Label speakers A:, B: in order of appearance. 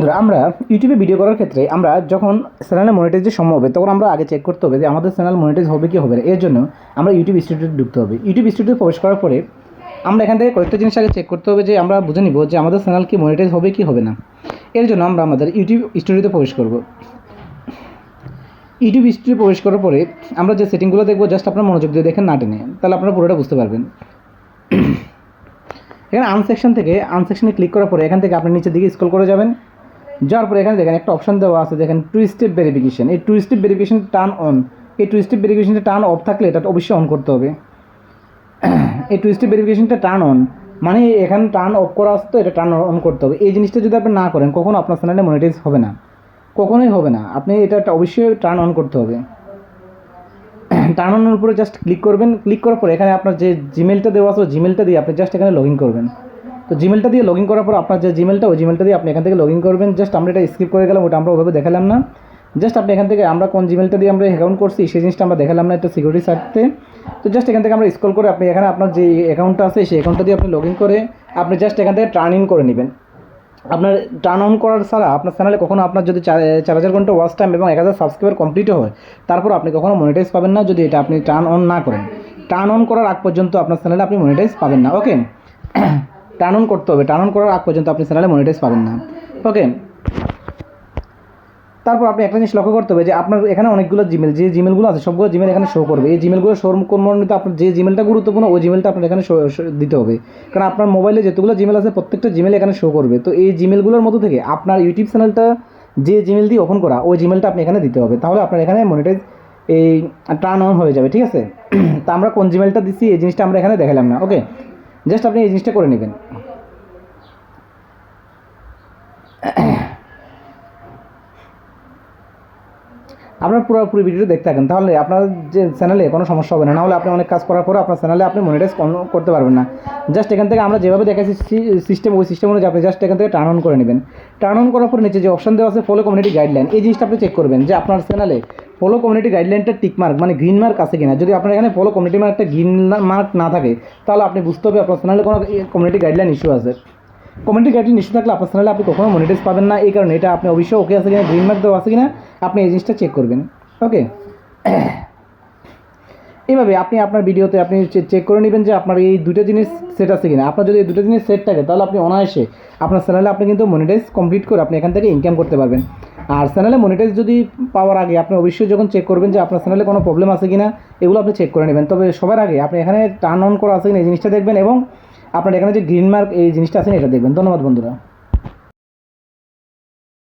A: বন্ধুরা, আমরা ইউটিউবে ভিডিও করার ক্ষেত্রে আমরা যখন চ্যানেলে মনিটাইজ সম্ভব হবে তখন আমরা আগে চেক করতে হবে যে আমাদের চ্যানেল মনিটাইজ হবে কি হবে না। এর জন্য আমরা ইউটিউব স্টুডিওতে ঢুকতে হবে। ইউটিউব স্টুডিওতে প্রবেশ করার পরে আমরা এখান থেকে কয়েকটা জিনিস আগে চেক করতে হবে যে আমরা বুঝে নিব যে আমাদের চ্যানেল কি মনিটাইজ হবে কি হবে না। এর জন্য আমরা আমাদের ইউটিউব স্টুডিওতে প্রবেশ করব। ইউটিউব স্টুডিও প্রবেশ করার পরে আমরা যে সেটিংগুলো দেখবো জাস্ট আপনার মনোযোগ দিয়ে দেখেন, না টেনে, তাহলে আপনারা পুরোটা বুঝতে পারবেন। এখানে আনসেকশন থেকে আনসেকশনে ক্লিক করার পরে এখান থেকে আপনি নিচের দিকে স্ক্রল করে যাবেন। যাওয়ার পরে এখানে দেখেন একটা অপশন দেওয়া আছে, দেখেন টু স্টেপ ভেরিফিকেশন। এই two step verification turn on. এই টু স্টেপ ভেরিফিকেশনটা টার্ন অফ থাকলে এটা অবশ্যই অন করতে হবে। এই টু স্টেপ ভেরিফিকেশনটা টার্ন অন মানে এখানে টার্ন অফ করা আসতো, এটা টার্ন অন করতে হবে। এই জিনিসটা যদি আপনি না করেন কখনো আপনার চ্যানেলে মনিটাইজ হবে না, কখনোই হবে না। আপনি এটা অবশ্যই টার্ন অন করতে হবে। টার্ন অনের উপরে জাস্ট ক্লিক করবেন। ক্লিক করার পরে এখানে আপনার যে জিমেলটা দেওয়া আছে জিমেলটা দিয়ে আপনি জাস্ট এখানে লগ ইন করবেন। তো জিমেলটা দিয়ে লগ ইন করার পর আপনার যে জিমেলটা ওই জিমেলটা দিয়ে আপনি এখান থেকে লগ ইন করবেন। জাস্ট আমরা এটা স্কিপ করে গেলাম, ওটা আমরা ওভাবে দেখালাম না। জাস্ট আপনি এখান থেকে আমরা কোন জিমেলটা দিয়ে আমরা অ্যাকাউন্ট করছি সেই জিনিসটা আমরা দেখালাম না, এটা সিকিউরিটি সাইটতে। তো জাস্ট এখান থেকে আমরা স্ক্রল করে আপনি এখানে আপনার যে অ্যাকাউন্টটা আছে সেই অ্যাকাউন্টটা দিয়ে আপনি লগ ইন করে আপনি জাস্ট এখান থেকে টার্ন ইন করে নেবেন। আপনার টার্ন অন করার ছাড়া আপনার চ্যানেলে কখনো আপনার যদি 4000 ঘন্টা ওয়াচ টাইম এবং 1000 সাবস্ক্রাইবার কমপ্লিটও হয় তারপর আপনি কখনো মনিটাইজ পাবেন না যদি এটা আপনি টার্ন অন না করেন। টার্ন অন করার আগ পর্যন্ত আপনার চ্যানেলে আপনি মনিটাইজ পাবেন না। ওকে, টার্ন অন করতে হবে। টার্ন অন করার আগ পর্যন্ত আপনি চ্যানেলে মনিটাইজ পাবেন না। ওকে, তারপর আপনি একটা জিনিস লক্ষ্য করতে হবে যে আপনার এখানে অনেকগুলো জিমেল, যে জিমেলগুলো আছে সবগুলো জিমেল এখানে শো করবে। এই জিমেলগুলো শো করতে আপনার যে জিমেলটা গুরুত্বপূর্ণ ওই জিমেলটা আপনার এখানে দিতে হবে, কারণ আপনার মোবাইলে যতগুলো জিমেল আছে প্রত্যেকটা জিমেল এখানে শো করবে। তো এই জিমেলগুলোর মধ্যে থেকে আপনার ইউটিউব চ্যানেলটা যে জিমেল দিয়ে ওপেন করা ওই জিমেলটা আপনি এখানে দিতে হবে, তাহলে আপনার এখানে মনিটাইজ এই টার্ন অন হয়ে যাবে। ঠিক আছে, তা আমরা কোন জিমেলটা দিচ্ছি এই জিনিসটা আমরা এখানে দেখালাম না। ওকে, জাস্ট আপনি এই জিনিসটা করে নেবেন। আপনার পুরোপুরি ভিডিও দেখতে থাকেন, তাহলে আপনার যে চ্যানেলে কোনো সমস্যা হবে না। নাহলে আপনি অনেক কাজ করার পরে আপনার চ্যানেলে আপনি মনিটাইজ করতে পারবেন না। জাস্ট এখান থেকে আমরা যেভাবে দেখাচ্ছি সিস্টেম ওই সিস্টেম অনুযায়ী আপনি জাস্ট এখান থেকে টার্ন অন করে নেবেন। টার্ন অন করার পর নিচে যে অপশন দেওয়া আছে ফলো কমিউনিটি গাইডলাইন, এই জিনিসটা আপনি চেক করবেন যে আপনার চ্যানেলে ফলো কমিউনিটি গাইডলাইনটা টিক মার্ক মানে গ্রিন মার্ক আছে কিনা। যদি আপনার এখানে ফলো কমিউনিটি মার্কটা গ্রিন মার্ক না থাকে তাহলে আপনি বুঝতে হবে আপনার চ্যানেলে কোনো কমিউনিটি গাইডলাইন ইস্যু আছে। কমিউনিটি গাইডলাইন ইস্যু থাকলে আপনার চ্যানেলে আপনি কখনো মনিটাইজ পাবেন না। এই কারণে এটা আপনি অবশ্যই ওকে আছে কিনা, গ্রিন মার্ক দেওয়া আছে কিনা আপনি এই জিনিসটা চেক করবেন। ওকে, এইভাবে আপনি আপনার ভিডিওতে আপনি চেক করে নেবেন যে আপনার এই দুটো জিনিস সেট আছে কিনা। আপনার যদি এই দুটো জিনিস সেট থাকে তাহলে আপনি অনায়াসে আপনার চ্যানেলে আপনি কিন্তু মনিটাইজ কমপ্লিট করে আপনি এখান থেকে ইনকাম করতে পারবেন। আর চ্যানেলে মনিটাইজ যদি পাওয়ার আগে আপনি অবশ্যই যখন চেক করবেন যে আপনার চ্যানেলে কোনো প্রবলেম আছে কিনা এগুলো আপনি চেক করে নেবেন। তবে সবার আগে আপনি এখানে টার্ন অন করা আছে কিনা এই জিনিসটা দেখবেন এবং আপনার এখানে যে গ্রিন মার্ক এই জিনিসটা আছে এটা দেখবেন। ধন্যবাদ বন্ধুরা।